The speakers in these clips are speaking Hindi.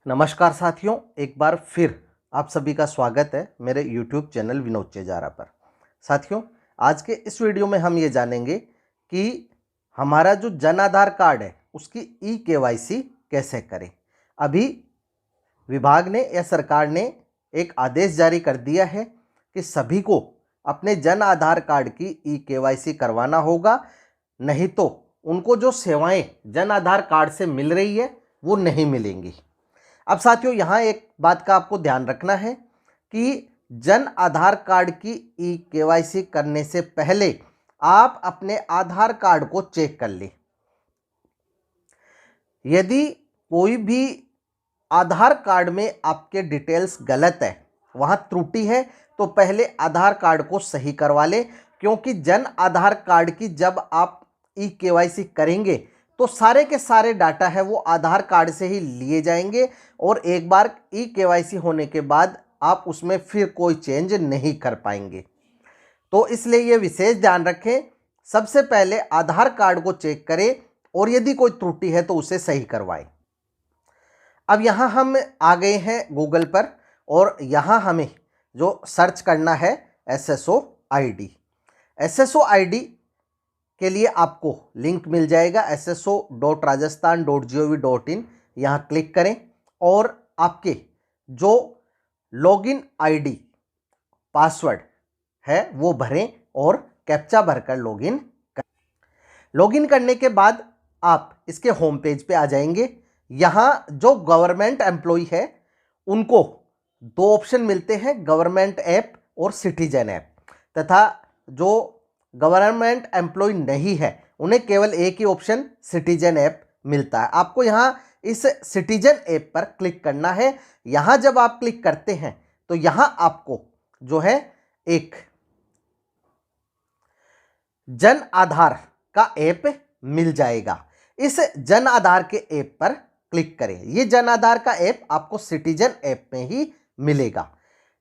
नमस्कार साथियों, एक बार फिर आप सभी का स्वागत है मेरे YouTube चैनल विनोद चेजारा पर। साथियों, आज के इस वीडियो में हम ये जानेंगे कि हमारा जो जन आधार कार्ड है उसकी ई-केवाईसी कैसे करें। अभी विभाग ने या सरकार ने एक आदेश जारी कर दिया है कि सभी को अपने जन आधार कार्ड की ई-केवाईसी करवाना होगा, नहीं तो उनको जो सेवाएं जन आधार कार्ड से मिल रही है वो नहीं मिलेंगी। अब साथियों, यहाँ एक बात का आपको ध्यान रखना है कि जन आधार कार्ड की ई-केवाईसी करने से पहले आप अपने आधार कार्ड को चेक कर लें। यदि कोई भी आधार कार्ड में आपके डिटेल्स गलत है, वहाँ त्रुटि है, तो पहले आधार कार्ड को सही करवा लें, क्योंकि जन आधार कार्ड की जब आप ई-केवाईसी करेंगे तो सारे के सारे डाटा है वो आधार कार्ड से ही लिए जाएंगे और एक बार ई-केवाईसी होने के बाद आप उसमें फिर कोई चेंज नहीं कर पाएंगे। तो इसलिए ये विशेष ध्यान रखें, सबसे पहले आधार कार्ड को चेक करें और यदि कोई त्रुटि है तो उसे सही करवाएं। अब यहाँ हम आ गए हैं गूगल पर और यहाँ हमें जो सर्च करना है SSO ID। SSO ID के लिए आपको लिंक मिल जाएगा sso.rajasthan.gov.in। यहाँ क्लिक करें और आपके जो लॉगिन आईडी पासवर्ड है वो भरें और कैप्चा भरकर लॉगिन करें। लॉगिन करने के बाद आप इसके होम पेज पे आ जाएंगे। यहाँ जो गवर्नमेंट एम्प्लॉय है उनको दो ऑप्शन मिलते हैं, गवर्नमेंट ऐप और सिटीजन ऐप, तथा जो गवर्नमेंट एम्प्लॉय नहीं है उन्हें केवल एक ही ऑप्शन सिटीजन ऐप मिलता है। आपको यहाँ इस सिटीजन ऐप पर क्लिक करना है। यहाँ जब आप क्लिक करते हैं तो यहाँ आपको जो है एक जन आधार का ऐप मिल जाएगा। इस जन आधार के ऐप पर क्लिक करें। ये जन आधार का ऐप आपको सिटीजन ऐप में ही मिलेगा।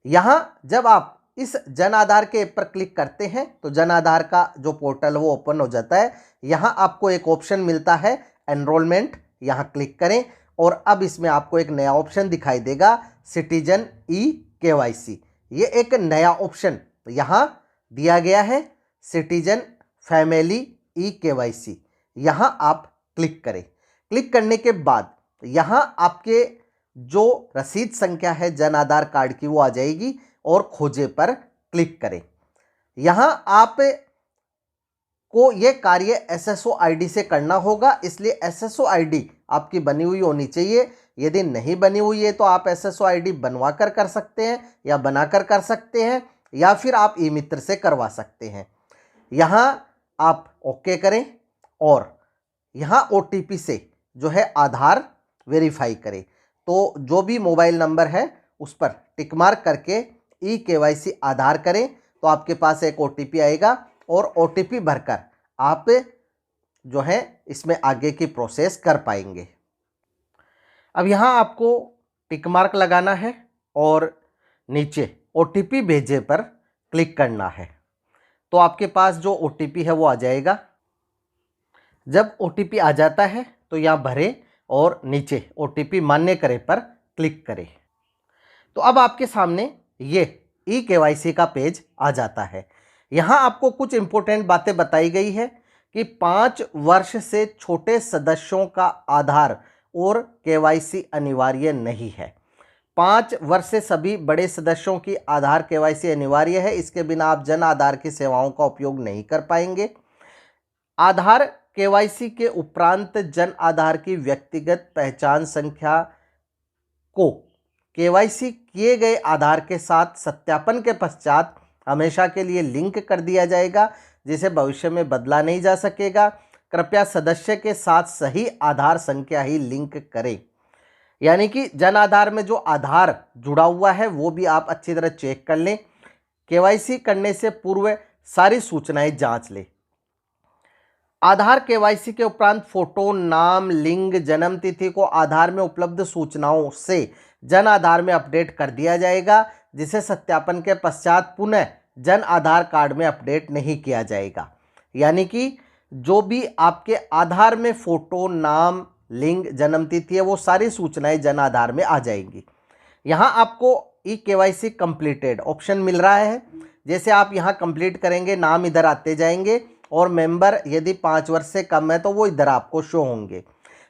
यहाँ जब आप इस जन आधार के ऐप पर क्लिक करते हैं तो जन आधार का जो पोर्टल वो ओपन हो जाता है। यहाँ आपको एक ऑप्शन मिलता है एनरोलमेंट, यहाँ क्लिक करें और अब इसमें आपको एक नया ऑप्शन दिखाई देगा, सिटीजन ई-केवाईसी। ये एक नया ऑप्शन यहाँ दिया गया है, सिटीजन फैमिली ई-केवाईसी। यहाँ आप क्लिक करें। क्लिक करने के बाद यहाँ आपके जो रसीद संख्या है जन आधार कार्ड की वो आ जाएगी और खोजे पर क्लिक करें। यहाँ आप को ये कार्य SSO ID से करना होगा, इसलिए SSO ID आपकी बनी हुई होनी चाहिए। यदि नहीं बनी हुई है तो आप SSO ID बनवा कर सकते हैं या बनाकर कर सकते हैं, या फिर आप ई मित्र से करवा सकते हैं। यहाँ आप ओके करें और यहाँ OTP से जो है आधार वेरीफाई करें। तो जो भी मोबाइल नंबर है उस पर टिक मार्क करके ई-केवाईसी आधार करें तो आपके पास एक OTP आएगा और OTP भरकर आप जो है इसमें आगे की प्रोसेस कर पाएंगे। अब यहाँ आपको टिक मार्क लगाना है और नीचे OTP भेजे पर क्लिक करना है तो आपके पास जो OTP है वो आ जाएगा। जब OTP आ जाता है तो यहाँ भरें और नीचे OTP मान्य करें पर क्लिक करें। तो अब आपके सामने ये ई-केवाईसी का पेज आ जाता है। यहाँ आपको कुछ इंपॉर्टेंट बातें बताई गई है कि 5 वर्ष से छोटे सदस्यों का आधार और केवाईसी अनिवार्य नहीं है। 5 वर्ष से सभी बड़े सदस्यों की आधार केवाईसी अनिवार्य है, इसके बिना आप जन आधार की सेवाओं का उपयोग नहीं कर पाएंगे। आधार केवाईसी के उपरांत जन आधार की व्यक्तिगत पहचान संख्या को केवाईसी किए गए आधार के साथ सत्यापन के पश्चात हमेशा के लिए लिंक कर दिया जाएगा, जिसे भविष्य में बदला नहीं जा सकेगा। कृपया सदस्य के साथ सही आधार संख्या ही लिंक करें। यानी कि जन आधार में जो आधार जुड़ा हुआ है वो भी आप अच्छी तरह चेक कर लें। केवाईसी करने से पूर्व सारी सूचनाएं जांच लें। आधार केवाईसी के उपरांत फोटो, नाम, लिंग, जन्म तिथि को आधार में उपलब्ध सूचनाओं से जन आधार में अपडेट कर दिया जाएगा, जिसे सत्यापन के पश्चात पुनः जन आधार कार्ड में अपडेट नहीं किया जाएगा। यानी कि जो भी आपके आधार में फोटो, नाम, लिंग, जन्म तिथि है, वो सारी सूचनाएं जन आधार में आ जाएंगी। यहाँ आपको ई-केवाईसी कंप्लीटेड ऑप्शन मिल रहा है। जैसे आप यहाँ कंप्लीट करेंगे, नाम इधर आते जाएंगे और मेंबर यदि 5 वर्ष से कम है तो वो इधर आपको शो होंगे।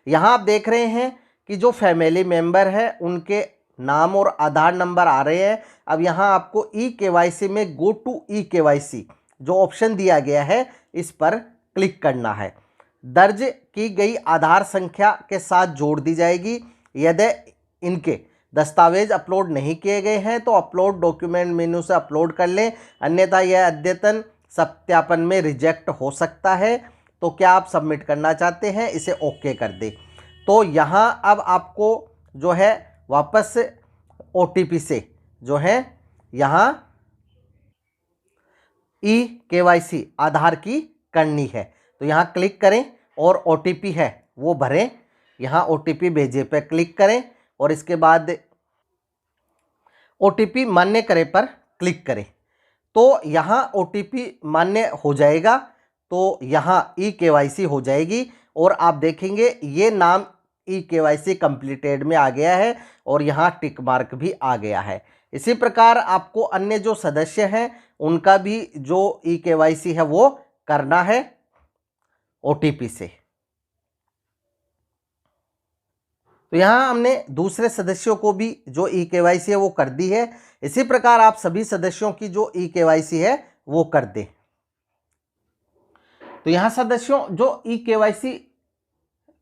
यहाँ आप देख रहे हैं कि जो फैमिली मेंबर है उनके नाम और आधार नंबर आ रहे हैं। अब यहाँ आपको ई-केवाईसी में गो टू ई-केवाईसी जो ऑप्शन दिया गया है इस पर क्लिक करना है। दर्ज की गई आधार संख्या के साथ जोड़ दी जाएगी। यदि इनके दस्तावेज अपलोड नहीं किए गए हैं तो अपलोड डॉक्यूमेंट मेन्यू से अपलोड कर लें, अन्यथा यह अद्यतन सत्यापन में रिजेक्ट हो सकता है। तो क्या आप सबमिट करना चाहते हैं, इसे ओके कर दें। तो यहाँ अब आपको जो है वापस OTP से जो है यहाँ ई-केवाईसी आधार की करनी है। तो यहाँ क्लिक करें और OTP है वो भरें। यहाँ OTP भेजे पर क्लिक करें और इसके बाद OTP मान्य करें पर क्लिक करें। तो यहाँ OTP मान्य हो जाएगा तो यहाँ ई-केवाईसी हो जाएगी और आप देखेंगे ये नाम ई-केवाईसी कंप्लीटेड में आ गया है और यहाँ टिक मार्क भी आ गया है। इसी प्रकार आपको अन्य जो सदस्य हैं उनका भी जो ई-केवाईसी है वो करना है OTP से। तो यहाँ हमने दूसरे सदस्यों को भी जो ई-केवाईसी है वो कर दी है। इसी प्रकार आप सभी सदस्यों की जो ई-केवाईसी है वो कर दें। तो यहाँ सदस्यों जो ई-केवाईसी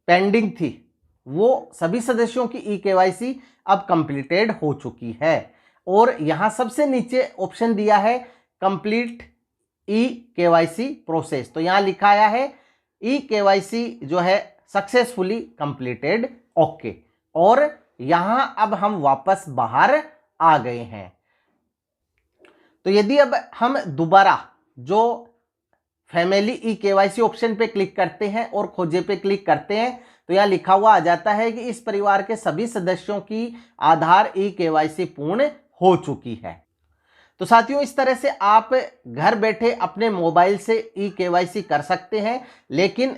पेंडिंग थी वो सभी सदस्यों की ई-केवाईसी अब कंप्लीटेड हो चुकी है। और यहाँ सबसे नीचे ऑप्शन दिया है कंप्लीट ई-केवाईसी प्रोसेस। तो यहाँ लिखा आया है ई-केवाईसी जो है सक्सेसफुली कंप्लीटेड, ओके। और यहां अब हम वापस बाहर आ गए हैं। तो यदि अब हम दोबारा जो फैमिली ई-केवाईसी ऑप्शन पे क्लिक करते हैं और खोजे पे क्लिक करते हैं तो यहां लिखा हुआ आ जाता है कि इस परिवार के सभी सदस्यों की आधार ई-केवाईसी पूर्ण हो चुकी है। तो साथियों, इस तरह से आप घर बैठे अपने मोबाइल से ई-केवाईसी कर सकते हैं। लेकिन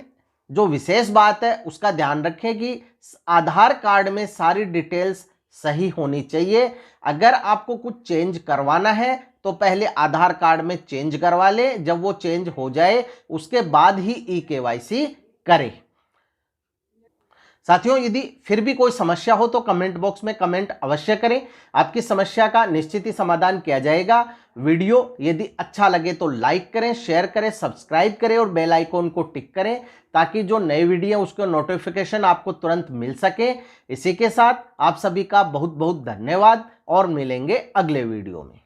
जो विशेष बात है उसका ध्यान रखें कि आधार कार्ड में सारी डिटेल्स सही होनी चाहिए। अगर आपको कुछ चेंज करवाना है तो पहले आधार कार्ड में चेंज करवा लें, जब वो चेंज हो जाए उसके बाद ही ई-केवाईसी करें। साथियों, यदि फिर भी कोई समस्या हो तो कमेंट बॉक्स में कमेंट अवश्य करें, आपकी समस्या का निश्चित ही समाधान किया जाएगा। वीडियो यदि अच्छा लगे तो लाइक करें, शेयर करें, सब्सक्राइब करें और बेल आइकॉन को टिक करें ताकि जो नई वीडियो है उसका नोटिफिकेशन आपको तुरंत मिल सके। इसी के साथ आप सभी का बहुत बहुत धन्यवाद और मिलेंगे अगले वीडियो में।